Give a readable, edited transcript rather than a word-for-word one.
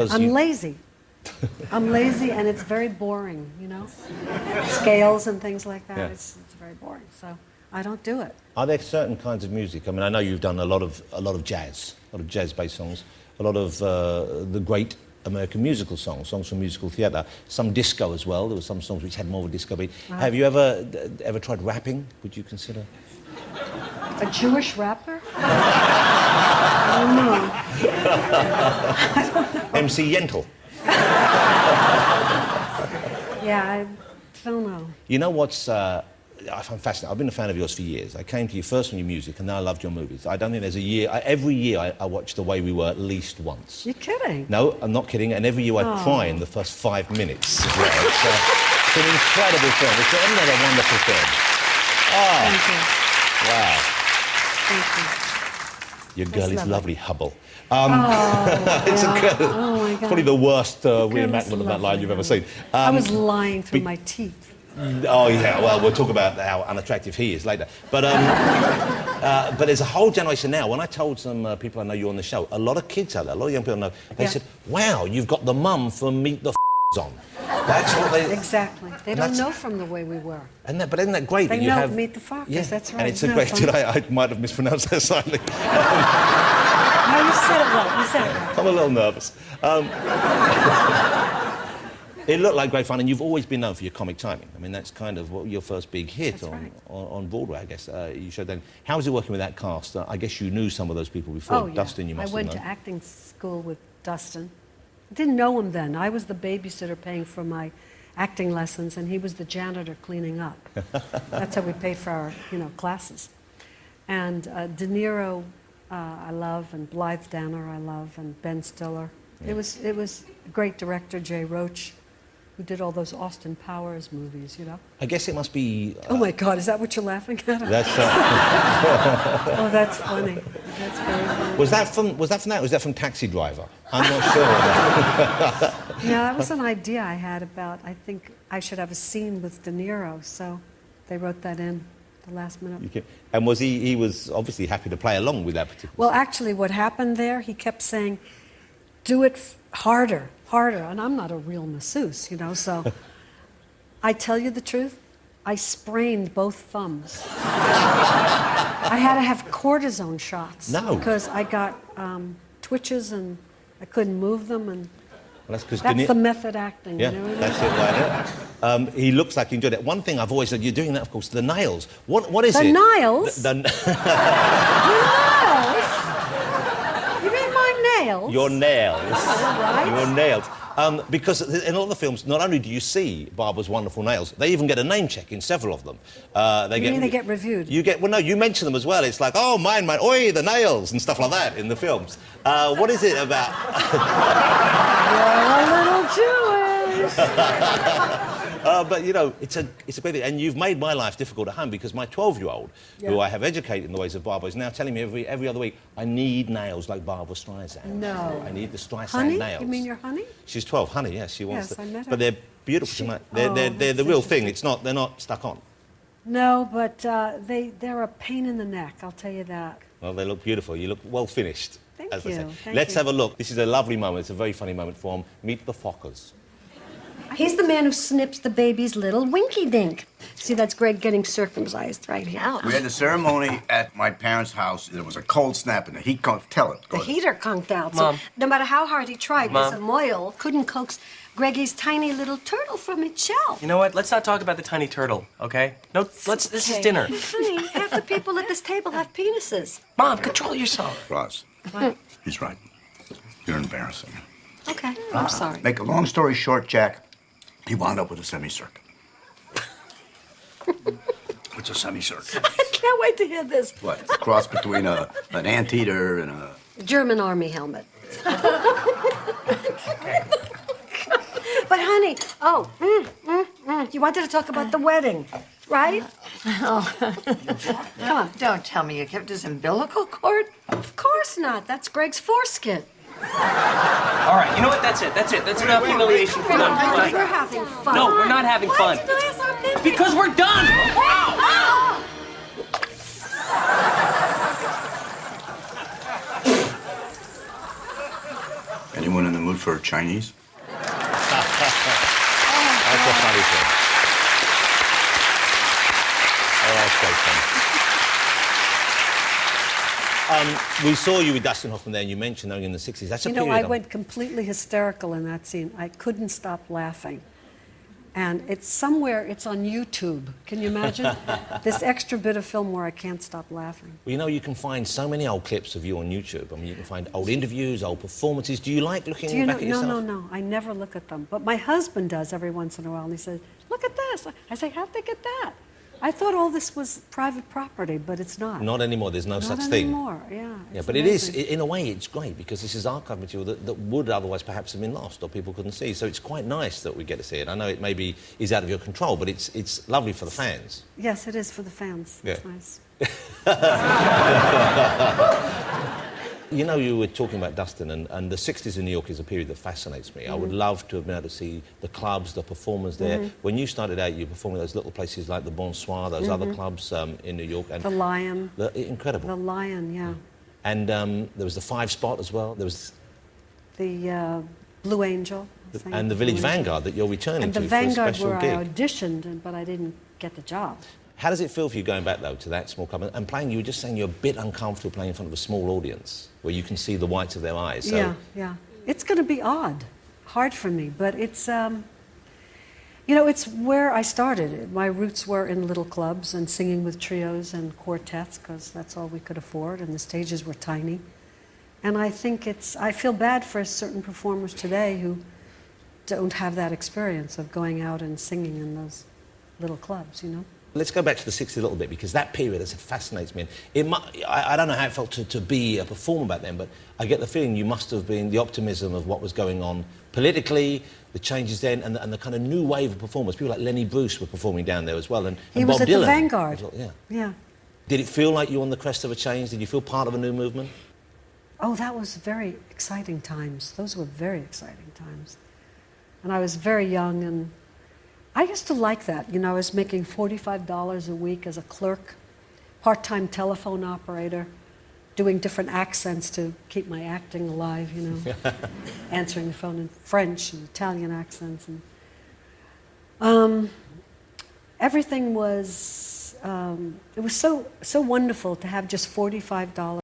I'm lazy. I'm lazy, and it's very boring, you know? Scales and things like that, it's very boring, so I don't do it. Are there certain kinds of music? I mean, I know you've done a lot of jazz, a lot of jazz-based songs, a lot of the great American musical songs from musical theatre, some disco as well. There were some songs which had more of a disco beat. Have you ever tried rapping? Would you consider? A Jewish rapper? I don't know. MC Yentl. Yeah, I don't know. You know what's I find fascinating? I've been a fan of yours for years. I came to you first from your music, and now I loved your movies. I don't think there's a year... every year I watch The Way We Were at least once. You're kidding? No, I'm not kidding. And every year I cry in the first 5 minutes. As well. It's an incredible film. It's another wonderful film. Oh. Thank you. Wow. Thank you. Your girl is lovely, Hubble. Oh, it's yeah. a good, Oh, my God. probably the worst reenactment of that line you've ever seen. I was lying through my teeth. Oh, yeah, well, we'll talk about how unattractive he is later. But there's a whole generation now. When I told some people I know you on the show, a lot of kids out there, a lot of young people know, they said, wow, you've got the mum from Meet the on. That's what they... Exactly. They don't know from The Way We Were. But isn't that great? They that you know have... Meet the Fockers, yeah. that's right. And it's a great... I might have mispronounced that slightly. No, you said it well. You said it well. I'm a little nervous. It looked like great fun, and you've always been known for your comic timing. I mean, that's kind of your first big hit on Broadway, I guess. You showed then. How was it working with that cast? I guess you knew some of those people before. Oh, yeah. Dustin, you must have known. I went to acting school with Dustin. I didn't know him then. I was the babysitter paying for my acting lessons, and he was the janitor cleaning up. That's how we paid for our, classes. And De Niro, I love, and Blythe Danner, I love, and Ben Stiller. Yeah. It was a great director, Jay Roach, who did all those Austin Powers movies, I guess it must be... Oh, my God, is that what you're laughing at? That's... Oh, that's funny. That's very funny. Was that from that, or was that from Taxi Driver? I'm not sure. No, that was an idea I had about, I think I should have a scene with De Niro, so they wrote that in the last minute. And was he was obviously happy to play along with that particular... Well, actually, what happened there, he kept saying, do it harder. And I'm not a real masseuse, so I tell you the truth, I sprained both thumbs. I had to have cortisone shots. No. Because I got twitches and I couldn't move them, and well, that's the method acting. Yeah, that's it right there. He looks like he enjoyed it. One thing I've always said, you're doing that, of course, the nails. What is it? The nails? The nails? You mean my nails? Your nails. Right. Your nails. Because in a lot of the films, not only do you see Barbara's wonderful nails, they even get a name check in several of them. They get reviewed? Well, no, you mention them as well. It's like, oh, mine, oi, the nails, and stuff like that in the films. What is it about? You're a little Jewish. But, it's a great thing. And you've made my life difficult at home, because my 12-year-old, who I have educated in the ways of Barbara, is now telling me every other week, I need nails like Barbra Streisand. No. I need the Streisand Honey? nails. You mean your honey? She's 12, honey, yes, she wants I met her. But they're beautiful. They're the real thing. They're not stuck on. No, but they're a pain in the neck, I'll tell you that. Well, they look beautiful. You look well finished. Thank as I you. say. Thank Let's you. have a look. This is a lovely moment. It's a very funny moment for him. Meet the Fockers. He's the man who snips the baby's little winky dink. See, that's Greg getting circumcised right here. We had the ceremony at my parents' house. There was a cold snap and the heat conked. Tell it. The heater conked out. Mom. So no matter how hard he tried, Mr. Moyle couldn't coax Greggy's tiny little turtle from its shell. You know what? Let's not talk about the tiny turtle, okay? No, this is dinner. Honey, half the people at this table have penises. Mom, control yourself. Roz. What? He's right. You're embarrassing. Okay, I'm sorry. Make a long story short, Jack, he wound up with a semicircle. What's a semicircle? I can't wait to hear this. What? It's a cross between an anteater and a... German army helmet. But honey, you wanted to talk about the wedding, right? Oh. Come on. Don't tell me you kept his umbilical cord? Of course not. That's Greg's foreskin. All right, you know what? That's it. That's enough humiliation for them. We're having fun. No, we're not having fun. Why did I stop Because we're done. Ow! Anyone in the mood for Chinese? That's a funny thing. Oh, that's great fun. We saw you with Dustin Hoffman there, and you mentioned knowing in the 60s. That's a You know, period I went completely hysterical in that scene. I couldn't stop laughing. And it's somewhere, it's on YouTube. Can you imagine? This extra bit of film where I can't stop laughing. Well, you know, you can find so many old clips of you on YouTube. I mean, you can find old interviews, old performances. Do you like looking back at yourself? No. I never look at them. But my husband does every once in a while, and he says, look at this. I say, how'd they get that? I thought all this was private property, but it's not. Not anymore. There's no such Not thing. anymore, yeah. Yeah, but amazing. it is, in a way, it's great because this is archive material that would otherwise perhaps have been lost or people couldn't see. So it's quite nice that we get to see it. I know it maybe is out of your control, but it's lovely for the fans. Yes, it is for the fans. Yeah. It's nice. You know, you were talking about Dustin, and the 60s in New York is a period that fascinates me. I would love to have been able to see the clubs, the performers there. When you started out, you were performing those little places like the Bonsoir, those other clubs in New York. And The Lion. Incredible. The Lion, yeah. And there was the 5 Spot as well. There was The Blue Angel. and the Village Vanguard that you're returning And to the for a Vanguard special where gig. I auditioned, but I didn't get the job. How does it feel for you going back, though, to that small club and playing? You were just saying you're a bit uncomfortable playing in front of a small audience where you can see the whites of their eyes. So Yeah. It's going to be hard for me, but it's, you know, it's where I started. My roots were in little clubs and singing with trios and quartets because that's all we could afford, and the stages were tiny. And I think I feel bad for certain performers today who don't have that experience of going out and singing in those little clubs, you know? Let's go back to the 60s a little bit, because that period fascinates me. I don't know how it felt to be a performer back then, but I get the feeling you must have been the optimism of what was going on politically, the changes then, and the kind of new wave of performers. People like Lenny Bruce were performing down there as well, and He was Bob at Dylan the Vanguard. as well, yeah. Yeah. Did it feel like you were on the crest of a change? Did you feel part of a new movement? Oh, that was very exciting times. Those were very exciting times. And I was very young, and I used to like that. You know, I was making $45 a week as a clerk, part-time telephone operator, doing different accents to keep my acting alive, you know, answering the phone in French and Italian accents. And everything was, it was so wonderful to have just $45